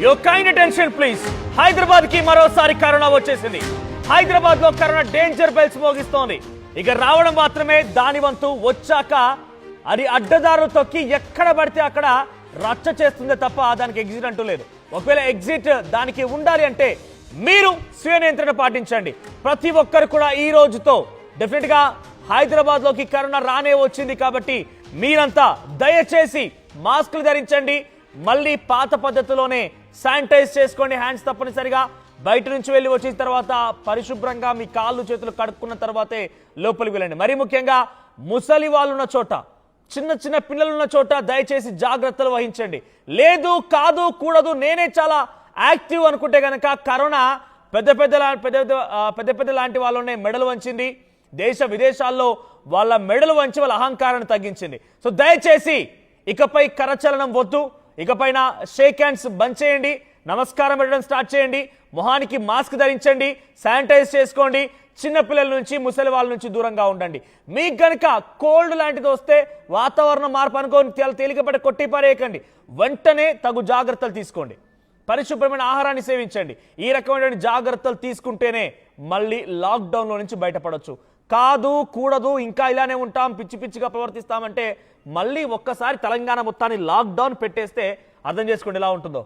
Your kind attention please. Hyderabad కి మరోసారి corona వచ్చేసింది. హైదరాబాద్ లో కరోనా డేంజర్ బెల్స్ మోగిస్తోంది. ఇక రావడం మాత్రమే దాని వంతు, వచ్చాక అది అడ్డదారులు తొక్కి ఎక్కడ పడితే అక్కడ రచ్చ చేస్తుందే తప్ప దానికి ఎగ్జిట్ అంటూ లేదు. ఒకవేళ ఎగ్జిట్ దానికి ఉండాలి అంటే మీరు స్వీయ నియంత్రణ పాటించండి. ప్రతి ఒక్కరు కూడా ఈ రోజుతో డెఫినెట్ గా హైదరాబాద్ లోకి కరోనా రానే వచ్చింది కాబట్టి మీరంతా దయచేసి మాస్కులు ధరించండి. మళ్ళీ పాత పద్ధతిలోనే శానిటైజ్ చేసుకోండి. హ్యాండ్స్ తప్పనిసరిగా బయట నుంచి వెళ్ళి వచ్చిన తర్వాత పరిశుభ్రంగా మీ కాళ్ళు చేతులు కడుక్కున్న తర్వాతే లోపలికి వెళ్ళండి. మరీ ముఖ్యంగా ముసలి వాళ్ళు ఉన్న చోట, చిన్న చిన్న పిల్లలున్న చోట దయచేసి జాగ్రత్తలు వహించండి. లేదు కాదు కూడదు నేనే చాలా యాక్టివ్ అనుకుంటే కనుక కరోనా పెద్ద పెద్ద లాంటి వాళ్ళనే మెడలు వంచింది. దేశ విదేశాల్లో వాళ్ళ మెడలు వంచి వాళ్ళ అహంకారాన్ని తగ్గించింది. సో దయచేసి ఇకపై కరచలనం వద్దు. ఇకపైన షేక్ హ్యాండ్స్ బంద్ చేయండి. నమస్కారం పెట్టడం స్టార్ట్ చేయండి. మొహానికి మాస్క్ ధరించండి. శానిటైజ్ చేసుకోండి. చిన్నపిల్లల నుంచి ముసలి వాళ్ళ నుంచి దూరంగా ఉండండి. మీకు కనుక కోల్డ్ లాంటిది వస్తే వాతావరణ మార్పు అనుకోని తేలికపడి కొట్టి పారేయకండి. వెంటనే తగు జాగ్రత్తలు తీసుకోండి. పరిశుభ్రమైన ఆహారాన్ని సేవించండి. ఈ రకమైన జాగ్రత్తలు తీసుకుంటేనే మళ్ళీ లాక్డౌన్లో నుంచి బయటపడవచ్చు. కాదు కూడదు ఇంకా ఇలానే ఉంటాం, పిచ్చి పిచ్చిగా ప్రవర్తిస్తామంటే మళ్ళీ ఒక్కసారి తెలంగాణ మొత్తాన్ని లాక్డౌన్ పెట్టేస్తే అర్థం చేసుకోండి ఎలా ఉంటుందో.